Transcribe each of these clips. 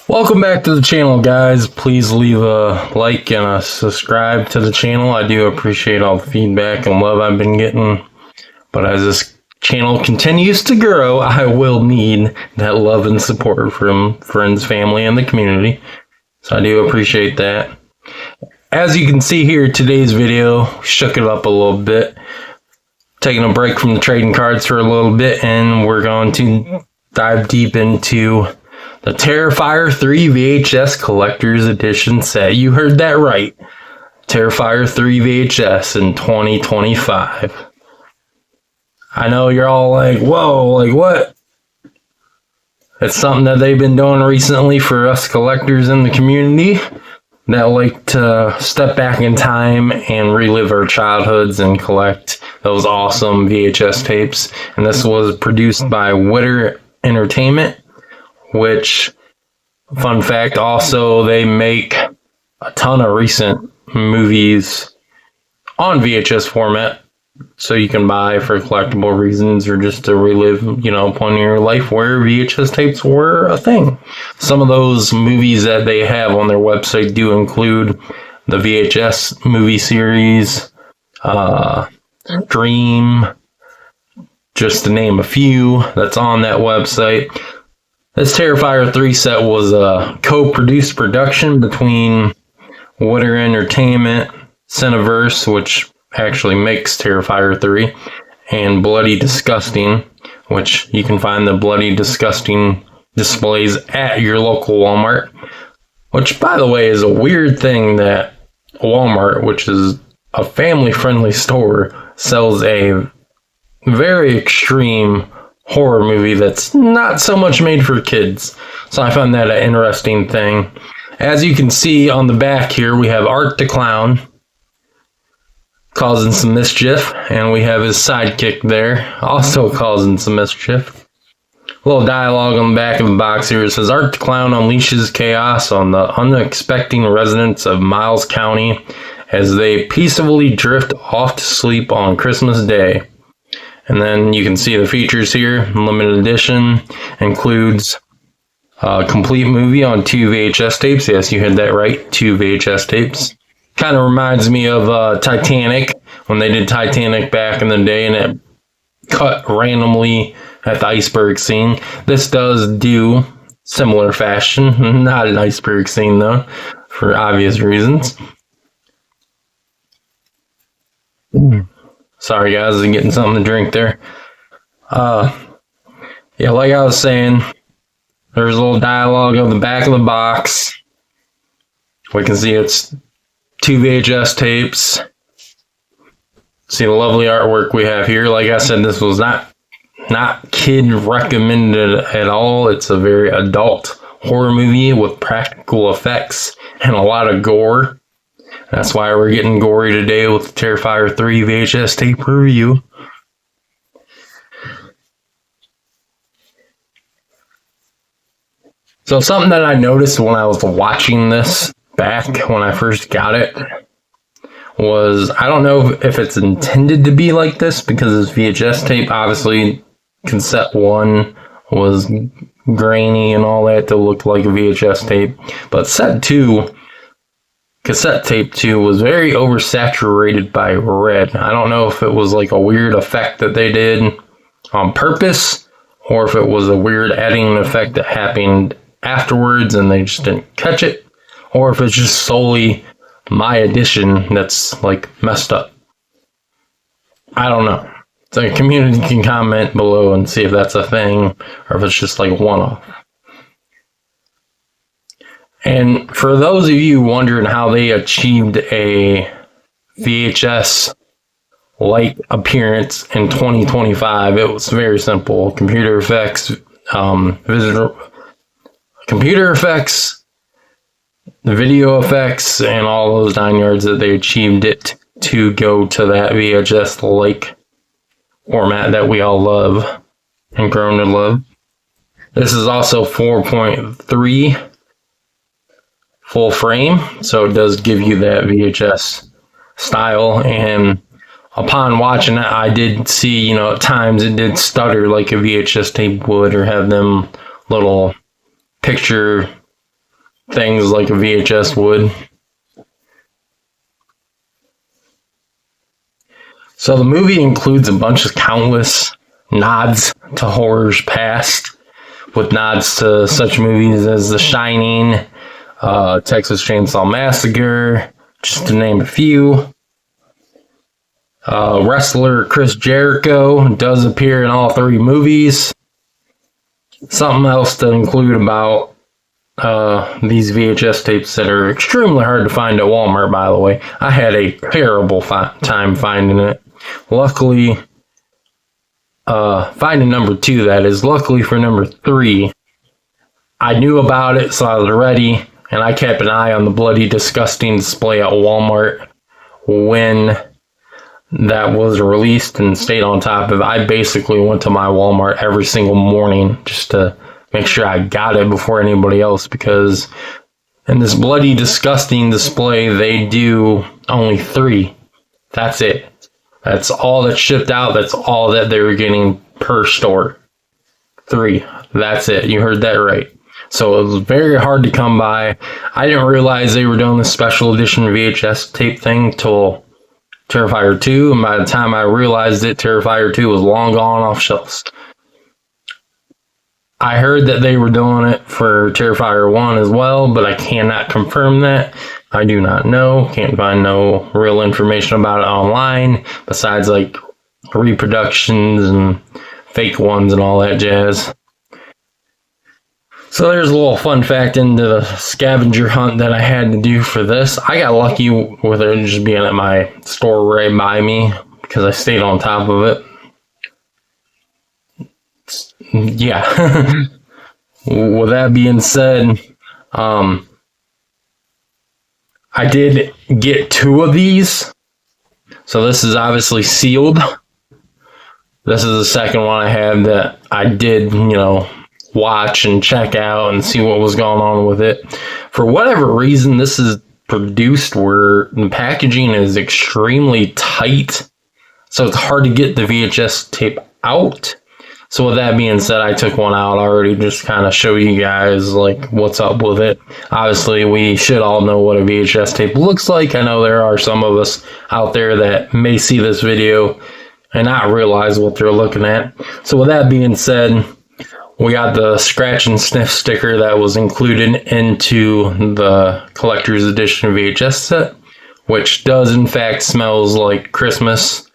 Welcome back to the channel, guys. Please leave a like and a subscribe to the channel. I do appreciate all the feedback and love I've been getting. But as this channel continues to grow, I will need that love and support from friends, family, and the community. So I do appreciate that. As you can see here, today's video shook it up a little bit. Taking a break from the trading cards for a little bit, and we're going to dive deep into the Terrifier 3 VHS Collector's Edition set. You heard that right. Terrifier 3 VHS in 2025. I know you're all like, whoa, like what? It's something that they've been doing recently for us collectors in the community that like to step back in time and relive our childhoods and collect those awesome VHS tapes. And this was produced by Witter Entertainment, which, fun fact, also they make a ton of recent movies on VHS format, so you can buy for collectible reasons or just to relive, a point in your life where VHS tapes were a thing. Some of those movies that they have on their website do include the VHS movie series, Dream, just to name a few that's on that website. This Terrifier 3 set was a co-produced production between Witter Entertainment, Cineverse, which actually makes Terrifier 3, and Bloody Disgusting, which you can find the Bloody Disgusting displays at your local Walmart. Which, by the way, is a weird thing that Walmart, which is a family-friendly store, sells a very extreme horror movie that's not so much made for kids. So I found that an interesting thing. As you can see on the back here, we have Art the Clown causing some mischief, and we have his sidekick there also causing some mischief. A little dialogue on the back of the box here. It says, Art the Clown unleashes chaos on the unexpecting residents of Miles County as they peacefully drift off to sleep on Christmas Day. And then you can see the features here. Limited edition includes a complete movie on 2 VHS tapes. Yes, you heard that right, 2 VHS tapes. Kind of reminds me of Titanic, when they did Titanic back in the day and it cut randomly at the iceberg scene. This does do similar fashion. Not an iceberg scene though, for obvious reasons. Sorry guys, I'm getting something to drink there. Yeah, like I was saying, there's a little dialogue on the back of the box. We can see it's 2 VHS tapes. See the lovely artwork we have here. Like I said, this was not kid recommended at all. It's a very adult horror movie with practical effects and a lot of gore. That's why we're getting gory today with the Terrifier 3 VHS tape review. So something that I noticed when I was watching this back when I first got it was, I don't know if it's intended to be like this, because this VHS tape, obviously cassette 1 was grainy and all that to look like a VHS tape, but cassette tape 2 was very oversaturated by red. I don't know if it was like a weird effect that they did on purpose, or if it was a weird editing effect that happened afterwards and they just didn't catch it, or if it's just solely my edition that's like messed up. I don't know. So the community can comment below and see if that's a thing, or if it's just like one-off. And for those of you wondering how they achieved a VHS-like appearance in 2025, it was very simple. Computer effects, the video effects, and all those 9 yards that they achieved it to go to that VHS-like format that we all love and grown to love. This is also 4.3 full frame, so it does give you that VHS style. And upon watching it, I did see, at times it did stutter like a VHS tape would, or have them little picture things like a VHS would. So the movie includes a bunch of countless nods to horror's past, with nods to such movies as The Shining, Texas Chainsaw Massacre, just to name a few. Wrestler Chris Jericho does appear in all 3 movies. Something else to include about these VHS tapes that are extremely hard to find at Walmart, by the way. I had a terrible time finding it. Luckily, finding number 2, that is. Luckily for number 3, I knew about it, so I was ready, and I kept an eye on the bloody disgusting display at Walmart when that was released and stayed on top of it. I basically went to my Walmart every single morning just to make sure I got it before anybody else, because in this bloody disgusting display, they do only 3. That's it. That's all that's shipped out. That's all that they were getting per store. 3. That's it. You heard that right. So it was very hard to come by. I didn't realize they were doing this special edition VHS tape thing till Terrifier 2, and by the time I realized it, Terrifier 2 was long gone off shelves. I heard that they were doing it for Terrifier 1 as well, but I cannot confirm that. I do not know. Can't find no real information about it online, besides like reproductions and fake ones and all that jazz. So there's a little fun fact into the scavenger hunt that I had to do for this. I got lucky with it just being at my store right by me because I stayed on top of it. Yeah. With that being said, I did get 2 of these. So this is obviously sealed. This is the second one I have that I did, watch and check out and see what was going on with it. For whatever reason, this is produced where the packaging is extremely tight, so it's hard to get the VHS tape out. So with that being said, I took one out already just kind of show you guys like what's up with it. Obviously, we should all know what a VHS tape looks like. I know there are some of us out there that may see this video and not realize what they're looking at. So with that being said, we got the scratch and sniff sticker that was included into the collector's edition VHS set, which does in fact smells like Christmas.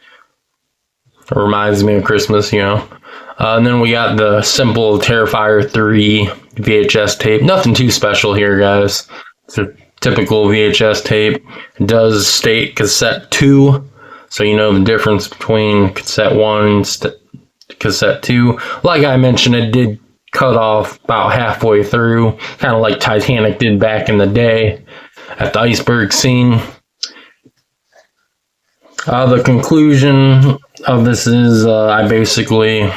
It reminds me of Christmas, and then we got the simple Terrifier 3 VHS tape. Nothing too special here, guys. It's a typical VHS tape. It does state cassette 2, so you know the difference between cassette 1 and cassette 2. Like I mentioned, it did cut off about halfway through, kind of like Titanic did back in the day at the iceberg scene. The conclusion of this is I basically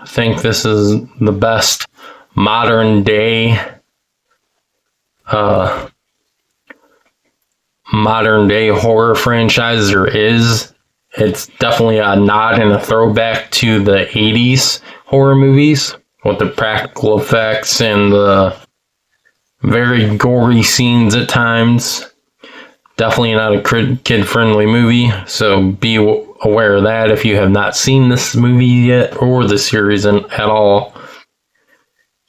think this is the best modern day horror franchise there is. It's definitely a nod and a throwback to the 80s horror movies with the practical effects and the very gory scenes at times. Definitely not a kid-friendly movie, so be aware of that if you have not seen this movie yet or the series at all.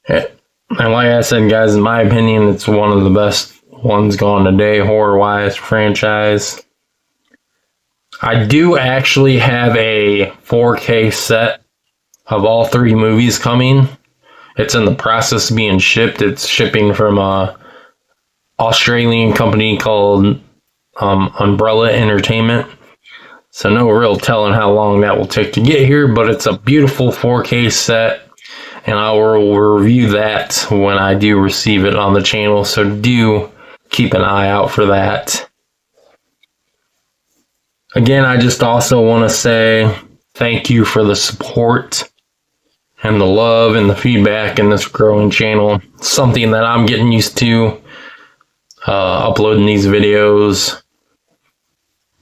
And like I said, guys, in my opinion, it's one of the best ones gone today, horror-wise franchise. I do actually have a 4K set of all 3 movies coming. It's in the process of being shipped. It's shipping from a Australian company called Umbrella Entertainment. So no real telling how long that will take to get here, but it's a beautiful 4K set, and I will review that when I do receive it on the channel, so do keep an eye out for that. Again, I just also want to say thank you for the support and the love and the feedback in this growing channel. It's something that I'm getting used to, uploading these videos,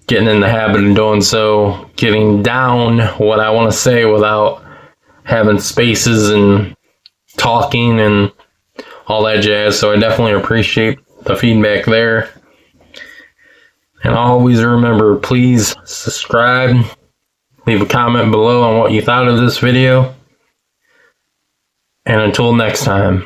getting in the habit of doing so, getting down what I want to say without having spaces and talking and all that jazz. So I definitely appreciate the feedback there. And always remember, please subscribe, leave a comment below on what you thought of this video. And until next time.